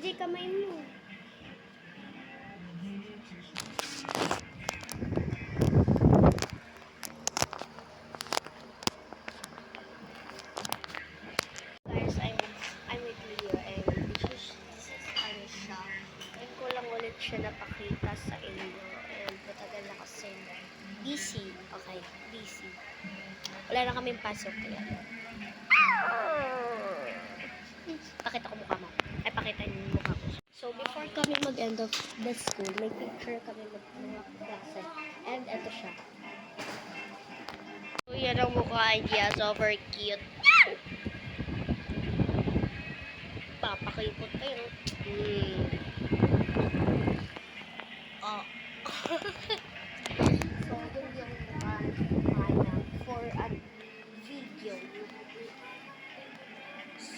JJ, kamay mo. Guys, I'm with Leo and this is ano siya. And ko lang ulit siya napakita sa inyo. And matagal na kasi busy. Okay, busy. Wala na kaming pasok kaya. Pakita ko mukha mo. Ay, pakita niyo yung mukha ko. So, before kami mag-end of the school, may picture kami mga klase. And eto siya. So, yan ang mukha niya. Super cute. Papakipot kayo. Oh. So, yun yung mukha niya for a video.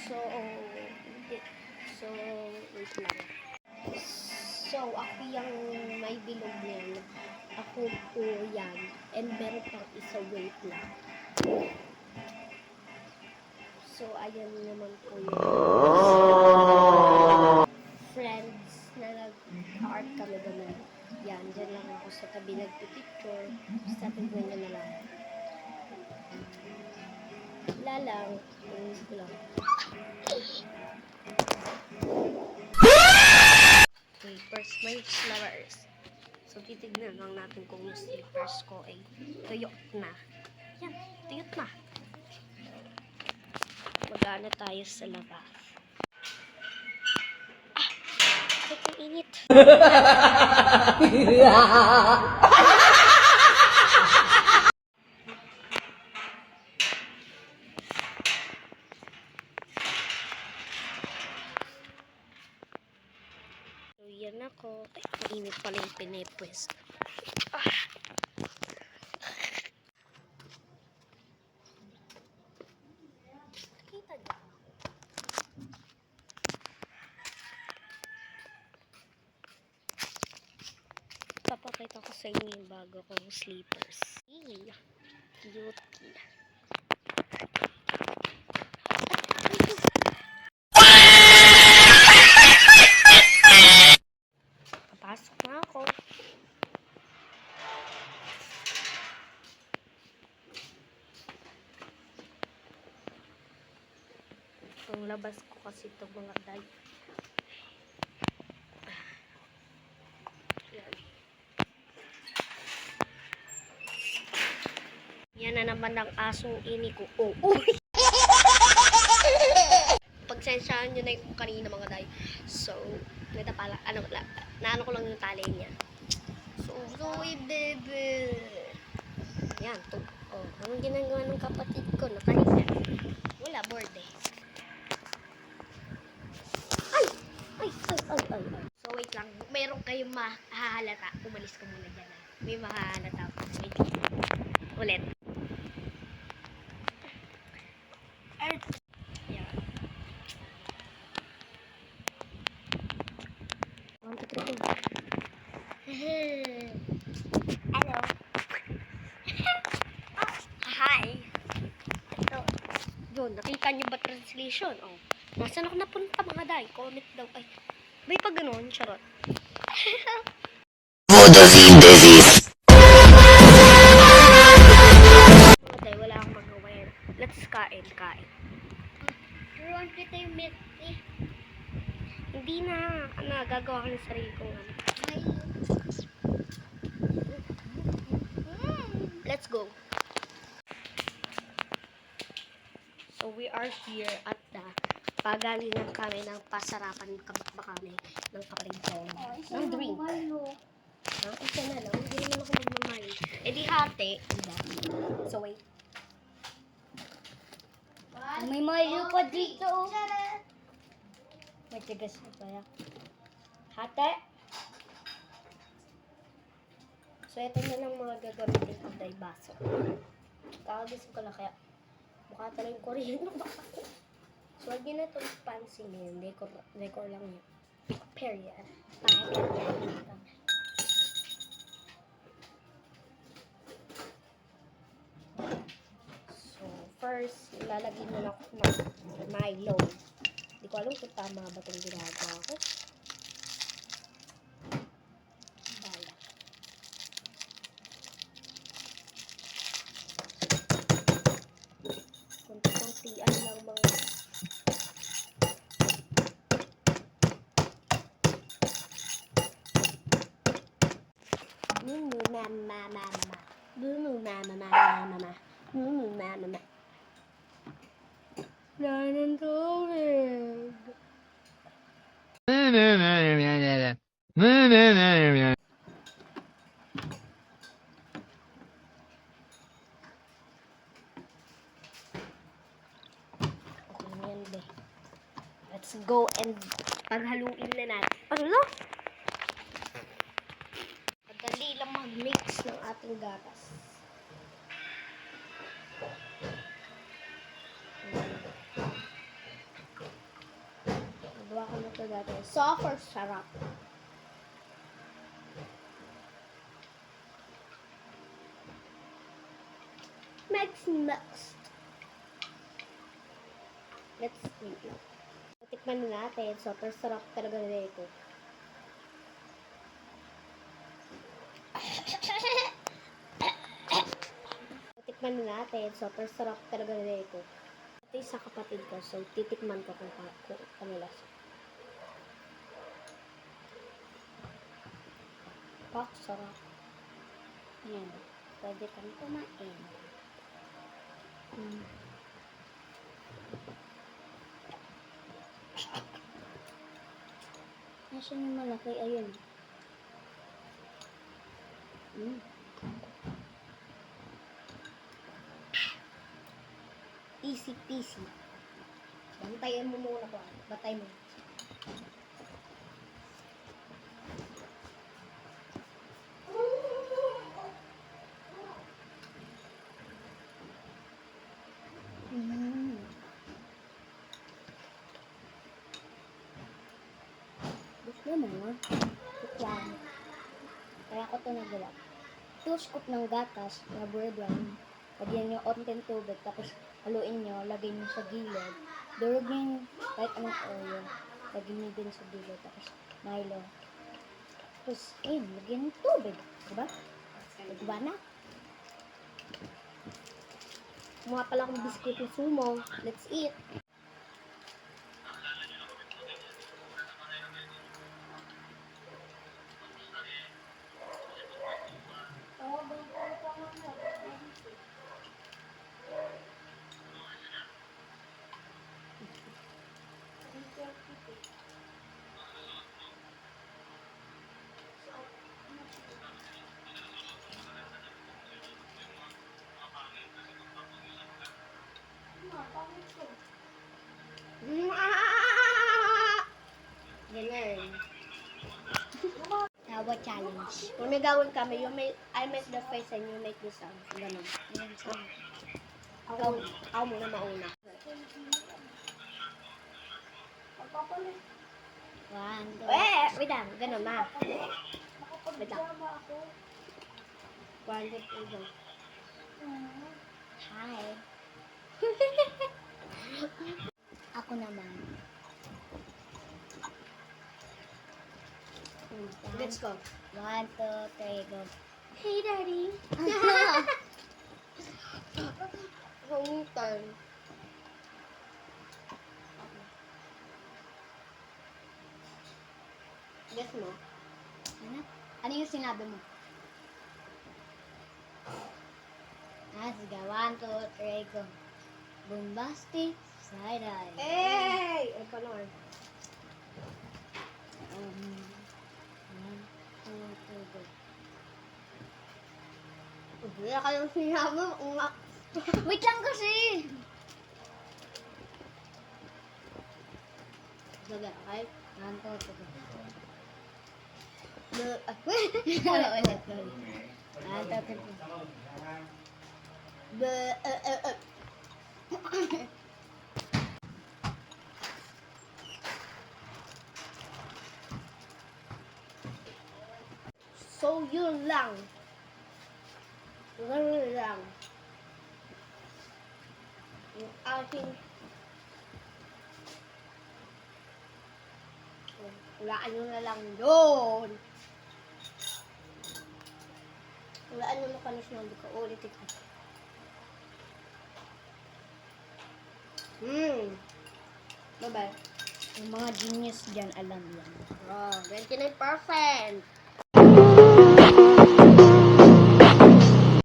So, wait lang. So, ako yung may bilog niyan. Ako po yan. And meron pang isa, wait lang. So, ayan naman po yung friends na nag-art kami doon. Yan, dyan lang ako sa tabi nagpipicture. Basta tignan nyo na lang. Wala lang. Ko lang. Okay, first my flowers. So, titignan lang natin kung yung slippers ko ay tuyot na. Yan, tuyot na. Mag-ano tayo sa labas. Ah! Bakit ang init? So, yan ako. Ay, mainit pala yung pinipwes. Ah! Nakita niyo? Papakita ko sa inyo yung bago kong slippers. Cute. Papasok na ako. Ang labas ko kasi ito mga day. Yan na naman ang asong ini ko. Oh, uy! Pagsensyahan nyo na yung kanina mga day. So, pala, naano ko lang yung tali niya. So, Zoe, baby. Yan, to. Oh, anong ginagawa ng kapatid ko? Nakahiga. Wala, board eh. Ay! So, wait lang. Meron kayong mahahalata. Umalis ko muna dyan. May mahahalata ako. Ulit. Yeah. 1, 2, 3, 4. Hello. Hi. Ito. Yun, nakita niyo ba translation? Oh. Nasaan ako napunta mga day? Comment daw. Ay, may pag ganon, charot. Vodafone disease. Mga day, wala akong magawa yan. Let's kain. Ruwan kita yung milk eh. Hindi na. Gagawa ko ng sarili kong ano. Let's go. So, we are here at the pagalingan kami ng pasarapan ba kami ng kapatid ko. Ng drink. Ha? Isa na lang. Hindi naman ako magmamay. Eh di hati. Diba? So, wait. May mayo pa dito. May tigas na kaya. Hate. So, ito na lang mga gagamitin ko dahil baso. Kakagising ko lang kaya mukha talagang koreano ba ako? So, wag nyo na itong pansinin. Decor lang yun. Period. So, first, ilalagay mo na ako ng Milo. Hindi ko alam kung tama ba itong ginagawa ko. Mumu, mama, mama, mama. Mumu, mama, mama. Wala ng tubig. Okay na yan, be. Let's go and paghaluin na natin. Ano? Madali lang mag-mix ng ating gatas. Nagawa ko na ito dati. Super sarap. Mix. Let's eat. Tikman na natin. Super sarap talaga na ito. Tikman na natin. Super sarap talaga na ito. Ito yung sa kapatid ko. So, titikman ko kung kanila. Pak, sarap. Yan. Pwede kang kumain. Nasaan yung malaki? Ayun. Easy peasy. Bantayan mo muna ko. Bantay mo. Gusto mo? Yan. Kaya ko ito nagawa. 2 scoop ng gatas na bread yan. Lagyan nyo onting tubig. Tapos haluin nyo. Lagay nyo sa gilid. Durog nyo yung kahit anong oil. Lagyan nyo din sa gilid. Tapos Milo. Tapos, ayun. Lagyan nyo tubig. Diba? Diba na? Mukha pala akong biskuit na sumo. Let's eat. Ganyan. Tawa challenge. Kung may gawin kami, I make the face and you make the sound. Ganun. Yan sa Ako muna mauna. 1, 2, Wait lang. Ganun na. Wait lang. One, two, three, go. Hi. Ako naman. Let's go. 1, 2, 3, go. Hey, Daddy. Home time. Guess mo? Ano? Ano yung sinabi mo? Sige. 1, 2, 3, go. Bombastic side-eye. Hey! Ay, paano nga? 1, 2, 3, go. Wala kayong sinabi. Wait lang kasi! Sige, okay? 1, 2, 3, go. Ulit. Ulit. 1, 2, 3, go. So, yun lang. Ganun lang. Yung aking hulaan nyo na lang yun. Hulaan nyo na kanis na hindi ko ulit ito. Bye-bye. Yung mga genius dyan, alam yan. Oh, 29%.